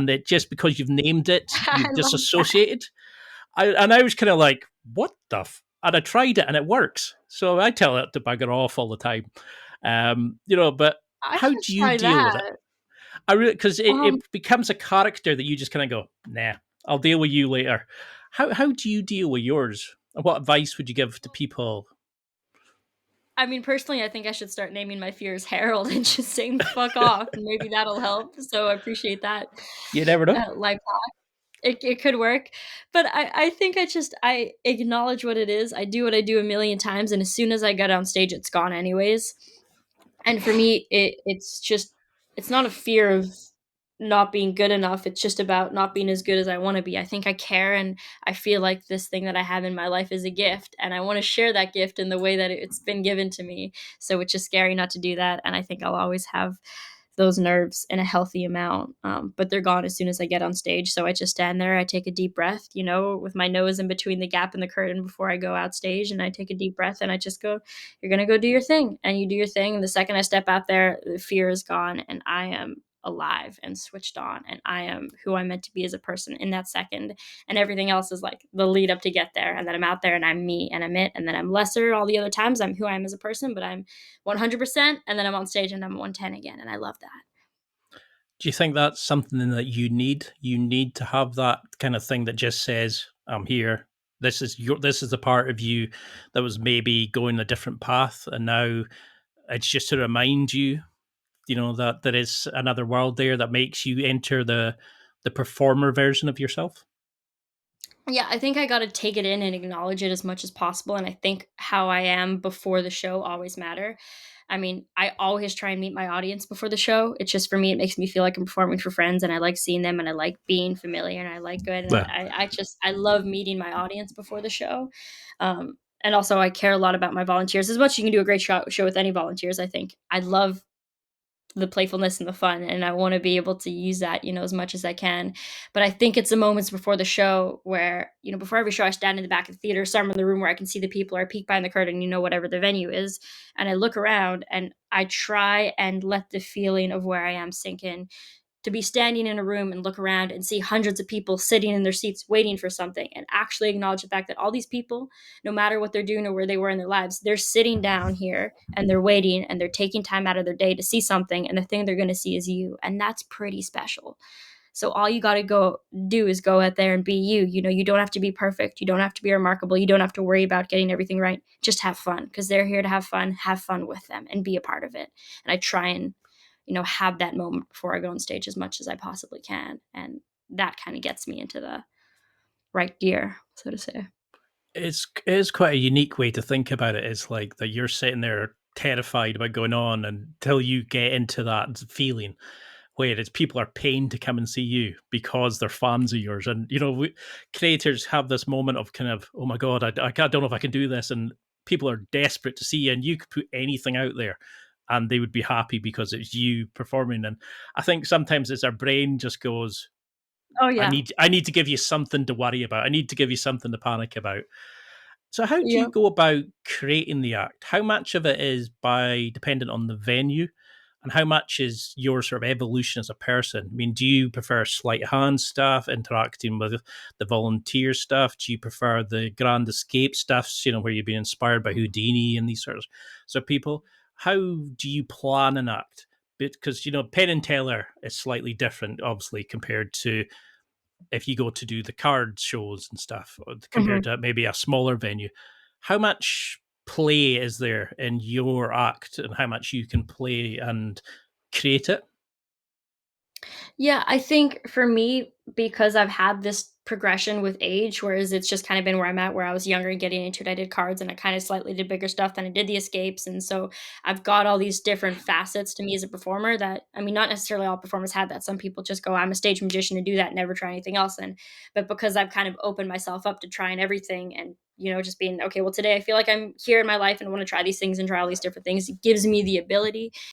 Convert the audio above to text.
and it just because you've named it, I you've love that. disassociated. I was kind of like, what the? And I tried it, and it works. So I tell it to bugger off all the time. But I how should do you try deal with it? that. I really because Um, it becomes a character that you just kind of go, nah, I'll deal with you later. How do you deal with yours? What advice would you give to people? I mean, personally, I think I should start naming my fears Harold and just saying "fuck off." Maybe that'll help. So I appreciate that You never know. life hack. It could work, but I think I acknowledge what it is. I do what I do a million times, and as soon as I get on stage, it's gone anyways. And for me, it's not a fear of not being good enough. It's just about not being as good as I want to be. I think I care, and I feel like this thing that I have in my life is a gift, and I want to share that gift in the way that it's been given to me. So it's just scary not to do that, and I think I'll always have those nerves in a healthy amount. But they're gone as soon as I get on stage. So I just stand there, I take a deep breath, with my nose in between the gap in the curtain before I go out stage. And I take a deep breath and I just go, you're going to go do your thing. And you do your thing. And the second I step out there, the fear is gone and I am alive and switched on. And I am who I'm meant to be as a person in that second. And everything else is like the lead up to get there. And then I'm out there and I'm me and I'm it. And then I'm lesser all the other times. I'm who I am as a person, but I'm 100%, and then I'm on stage and I'm 110 again, and I love that. Do you think that's something that you need? You need to have that kind of thing that just says, "I'm here. This is the part of you that was maybe going a different path, and now it's just to remind you, that there is another world there that makes you enter the performer version of yourself." Yeah, I think I got to take it in and acknowledge it as much as possible, and I think how I am before the show always matter. I mean, I always try and meet my audience before the show. It's just for me, it makes me feel like I'm performing for friends, and I like seeing them, and I like being familiar, and I like good, and Yeah. I love meeting my audience before the show. And also, I care a lot about my volunteers as much as you can do a great show with any volunteers. I think I love the playfulness and the fun, and I want to be able to use that, as much as I can. But I think it's the moments before the show where, before every show I stand in the back of the theater, somewhere in the room where I can see the people, or I peek behind the curtain, whatever the venue is, and I look around and I try and let the feeling of where I am sink in. To be standing in a room and look around and see hundreds of people sitting in their seats waiting for something, and actually acknowledge the fact that all these people, no matter what they're doing or where they were in their lives, they're sitting down here and they're waiting and they're taking time out of their day to see something, and the thing they're going to see is you, and that's pretty special. So all you got to go do is go out there and be you. You don't have to be perfect, you don't have to be remarkable, you don't have to worry about getting everything right. Just have fun, because they're here to have fun with them and be a part of it. And I try and have that moment before I go on stage as much as I possibly can. And that kind of gets me into the right gear, so to say. It is quite a unique way to think about it. It's like that you're sitting there terrified about going on until you get into that feeling where it's people are paying to come and see you because they're fans of yours. And, creators have this moment of kind of, oh my God, I don't know if I can do this. And people are desperate to see you, and you could put anything out there and they would be happy because it's you performing. And I think sometimes it's our brain just goes, Oh I yeah. need I need to give you something to worry about. I need to give you something to panic about. So how do you Yep. go about creating the act? How much of it is by dependent on the venue, and how much is your sort of evolution as a person? I mean, do you prefer sleight of hand stuff, interacting with the volunteer stuff? Do you prefer the grand escape stuff, where you've been inspired by Houdini and these sort of people? How do you plan an act? Because Penn and Teller is slightly different, obviously, compared to if you go to do the card shows and stuff, or compared Mhm. to maybe a smaller venue. How much play is there in your act, and how much you can play and create it? Yeah, I think for me, because I've had this progression with age, whereas it's just kind of been where I'm at, where I was younger and getting into it, I did cards and I kind of slightly did bigger stuff, then I did the escapes. And so I've got all these different facets to me as a performer that, I mean, not necessarily all performers had that. Some people just go, I'm a stage magician and do that, never try anything else. But because I've kind of opened myself up to trying everything and, just being, okay, well, today I feel like I'm here in my life and I want to try these things and try all these different things, it gives me the ability